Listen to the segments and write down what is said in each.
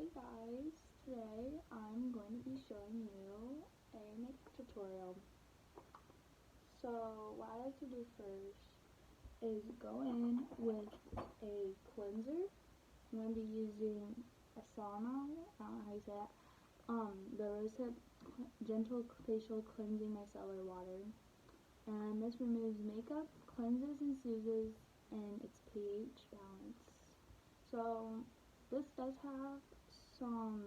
Hey guys, today I'm going to be showing you a makeup tutorial. So what I like to do first is go in with a cleanser. I'm going to be using a sauna, I don't know how you say that, the Rosehip Gentle Facial Cleansing Micellar Water. And this removes makeup, cleanses and soothes, and it's pH balanced. So this does have some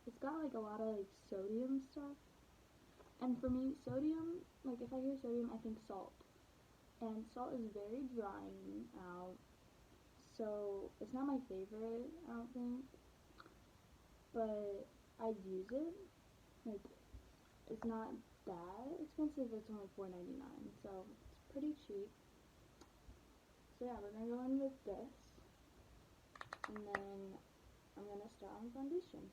it's got like a lot of like sodium stuff, and for me sodium, like if I hear sodium I think salt, and salt is very drying out, so it's not my favorite, I don't think, but I'd use it. Like, it's not that expensive, it's only $4.99, so it's pretty cheap. So yeah, we're gonna go in with this, and then I'm gonna start on foundation.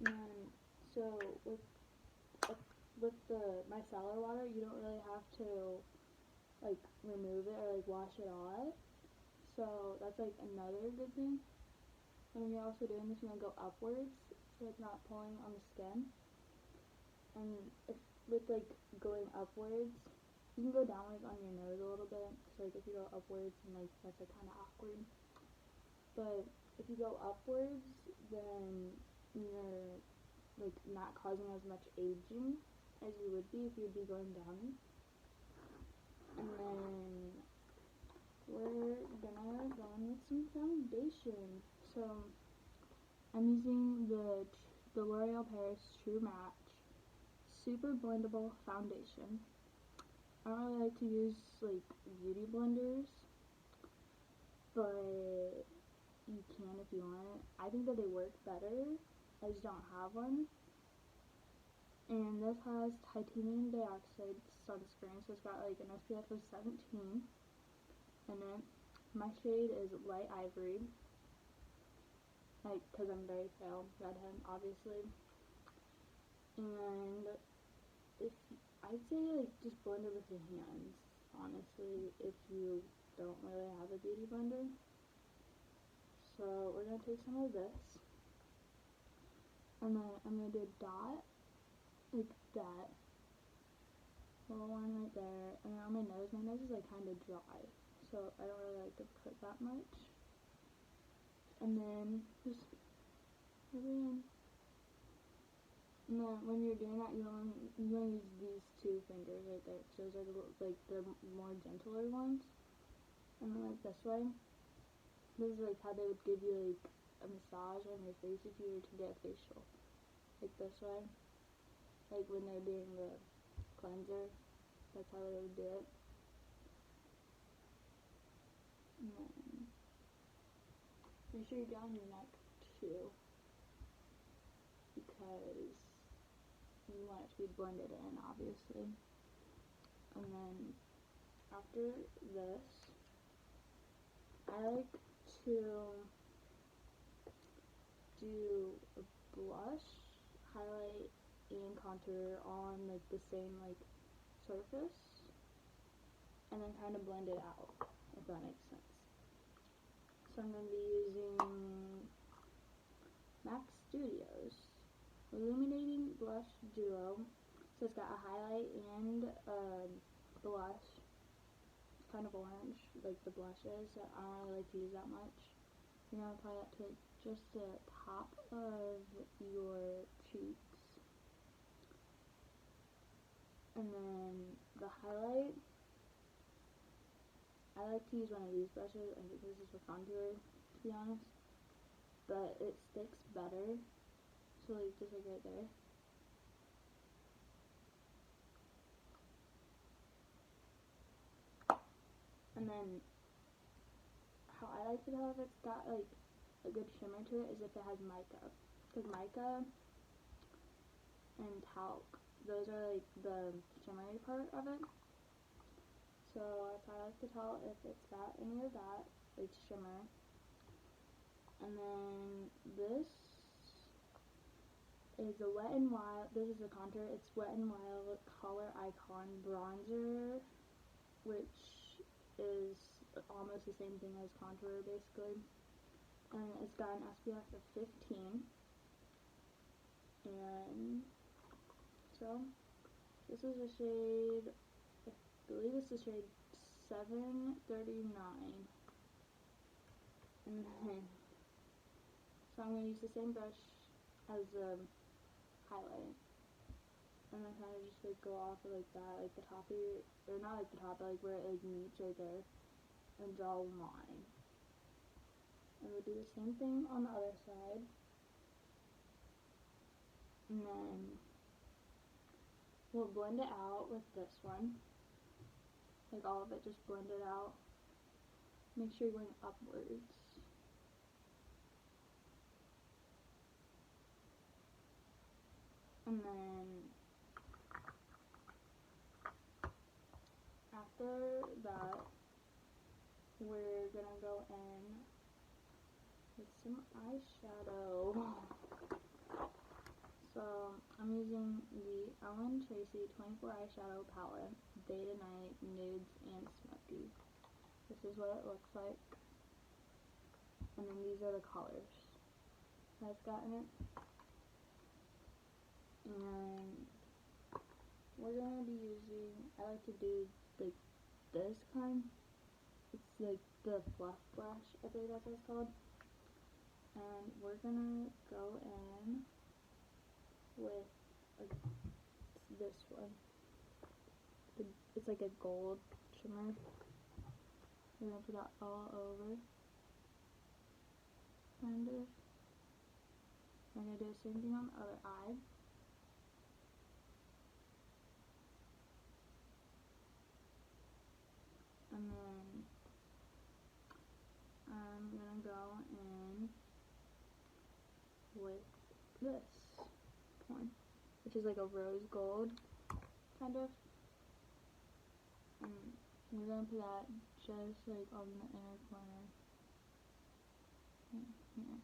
And so with the micellar water, you don't really have to like remove it or like wash it off. So that's like another good thing. And when you're also doing this, you want to go upwards so it's not pulling on the skin. And if with like going upwards, you can go down like on your nose a little bit. So like if you go upwards, and like that's like kind of awkward. But if you go upwards, then you're like not causing as much aging as you would be if you would be going down. And then we're gonna go in with some foundation. So I'm using the L'Oreal Paris True Match Super Blendable Foundation. I don't really like to use like beauty blenders, but you can if you want. I think that they work better. I just don't have one. And this has titanium dioxide sunscreen, so it's got like an SPF of 17 in it. My shade is light ivory, like because I'm very pale, redhead, obviously. And if I'd say like just blend it with your hands, honestly, if you don't really have a beauty blender. So we're gonna take some of this, and then I'm gonna do a dot like that, little one right there, and then on my nose is like kind of dry, so I don't really like to put that much. And then just rub it in. And then when you're doing that, you want to use these two fingers right there, because those are the more gentler ones. And then like this way, this is like how they would give you like a massage on your face if you were to get a facial, like this way. Like when they're doing the cleanser, that's how they would do it. And then make sure you're down your neck too, because you want it to be blended in, obviously. And then after this, I like to do a blush, highlight, and contour on like the same like surface, and then kind of blend it out, if that makes sense. So I'm going to be using MAC Studios Illuminating Blush Duo. So it's got a highlight and a blush. It's kind of orange, like the blush is, so I don't really like to use that much. You're going to apply that to just the top of your cheeks. And then the highlight, I like to use one of these brushes. I think this is for contour, to be honest, but it sticks better. So like just like right there. And then how I like to tell if it's got like a good shimmer to it is if it has mica, because mica and talc, those are like the shimmery part of it. So that's how I like to tell if it's got any of that, like shimmer. And then this is a Wet n Wild, this is a contour, it's Wet n Wild Color Icon Bronzer, which is almost the same thing as contour basically. And it's got an SPF of 15. And so this is a shade, I believe it's the shade 739. And then, so I'm going to use the same brush as the highlight. And then kind of just like go off of like that, like the top of your, or not like the top, but like where it like meets right there, and draw a line. And we'll do the same thing on the other side. And then we'll blend it out with this one. Like all of it, just blend it out. Make sure you're going upwards. And then after that, we're gonna go in with some eyeshadow. So I'm using the Ellen Tracy 24 eyeshadow palette, Day to Night, Nudes, and Smoky. This is what it looks like. And then these are the colors that it's got in it. And we're gonna be using, I like to do like this kind. It's like the fluff brush, I believe that's what it's called. And we're gonna go in with this one. It's like a gold shimmer. We're gonna put that all over. Kind of. We're gonna do the same thing on the other eye. And then I'm gonna go in with this one, which is like a rose gold, kind of. And we're gonna put that just like on the inner corner. Here.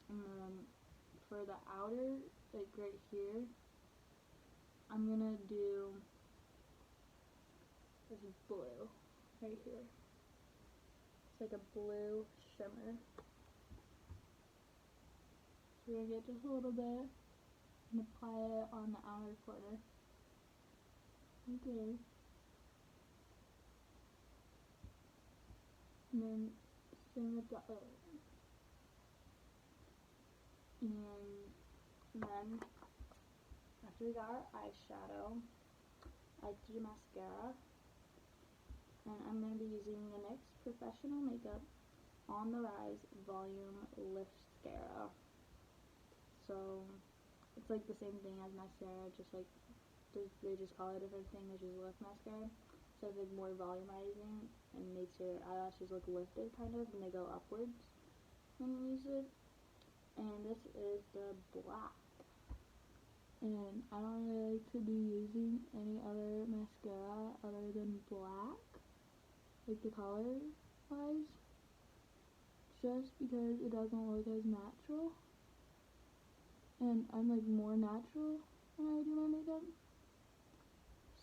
And then for the outer, like right here, I'm gonna do this blue right here. It's like a blue shimmer. So we're gonna get just a little bit and apply it on the outer corner. Okay. And then same with the other one. And then after we got our eyeshadow, I like to do mascara. And I'm going to be using the NYX Professional Makeup On the Rise Volume Lift Mascara. So it's like the same thing as mascara, just like they just call it a different thing, which is lift mascara. So it's like more volumizing and makes your eyelashes look lifted kind of, and they go upwards when you use it. And this is the black. And I don't really like to be using any other mascara other than black, like the color wise, just because it doesn't look as natural. And I'm like more natural when I do my makeup.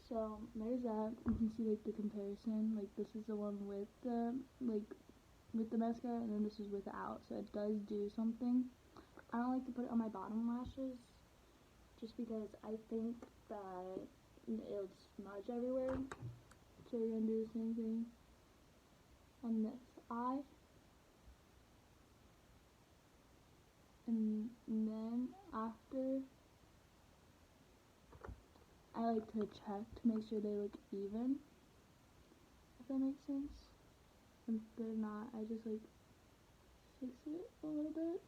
So there's that. You can see like the comparison. Like this is the one with the with the mascara, and then this is without. So it does do something. I don't like to put it on my bottom lashes, just because I think that it'll smudge everywhere. So we're gonna do the same thing on this eye. And then after, I like to check to make sure they look even, if that makes sense. And if they're not, I just like fix it a little bit.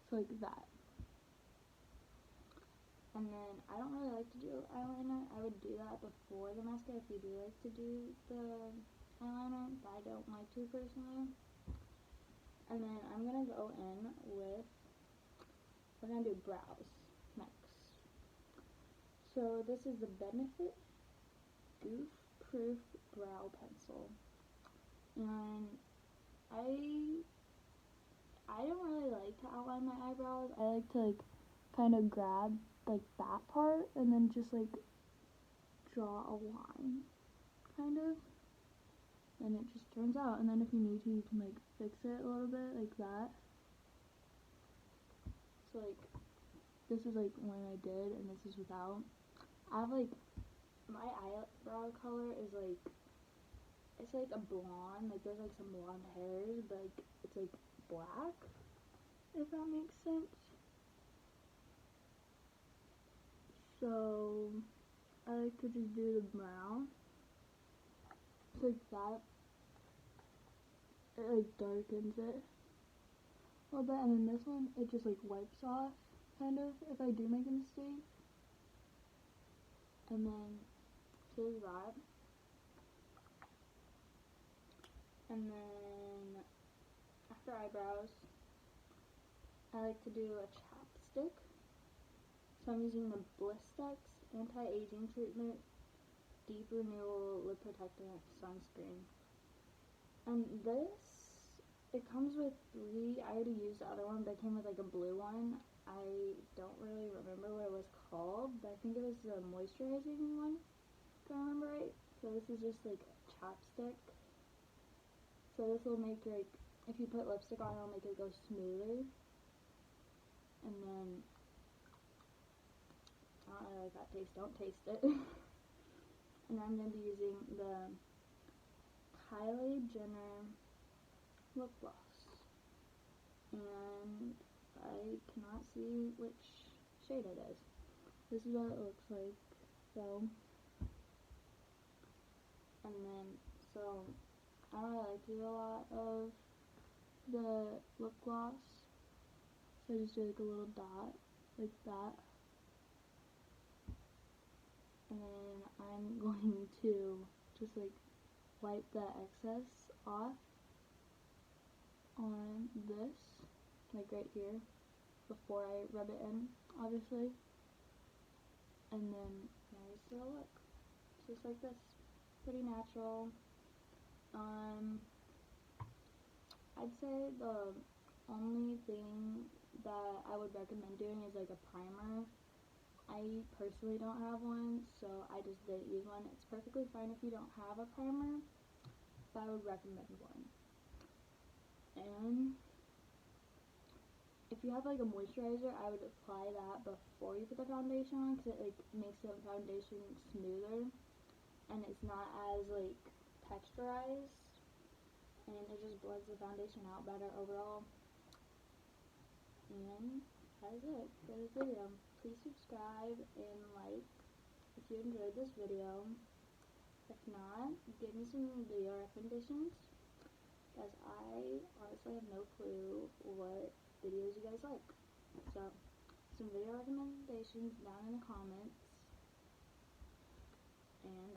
So like that. And then I don't really like to do eyeliner. I would do that before the mascara if you do like to do the eyeliner, but I don't like to personally. And then I'm gonna go in with, we're gonna do brows next. So this is the Benefit Goof Proof Brow Pencil. And I don't really like to outline my eyebrows. I like to like kind of grab like that part and then just like draw a line, kind of, and it just turns out. And then if you need to, you can like fix it a little bit like that. So like this is like when I did, and this is without. I have like my eyebrow color is like, it's like a blonde, like there's like some blonde hairs, but like it's like black, if that makes sense. So I like to just do the brown, it's like that. It like darkens it a little bit, and then this one it just like wipes off, kind of, if I do make a mistake. And then here's that. And then after eyebrows, I like to do a chapstick. So I'm using the Blistex Anti-Aging Treatment Deep Renewal Lip Protectant Sunscreen. And this, it comes with 3. I already used the other one, but it came with like a blue one. I don't really remember what it was called, but I think it was the moisturizing one, if I remember right. So this is just like a chapstick. So this will make like, if you put lipstick on, it'll make it go smoother. And then, I don't really like that taste, don't taste it. And I'm going to be using the Kylie Jenner lip gloss. And I cannot see which shade it is. This is what it looks like, so. And then, so, I don't really like to do a lot of the lip gloss. So I just do like a little dot, like that. And then I'm going to just like wipe the excess off on this, like right here, before I rub it in, obviously. And then there's the look, just like this, pretty natural. I'd say the only thing that I would recommend doing is like a primer. I personally don't have one, so I just didn't use one. It's perfectly fine if you don't have a primer, but I would recommend one. And if you have like a moisturizer, I would apply that before you put the foundation on, because it like makes the foundation smoother, and it's not as like texturized, and it just blends the foundation out better overall. And that is it for this video. Please subscribe and like if you enjoyed this video. If not, give me some video recommendations, because I honestly have no clue what videos you guys like. So, some video recommendations down in the comments. And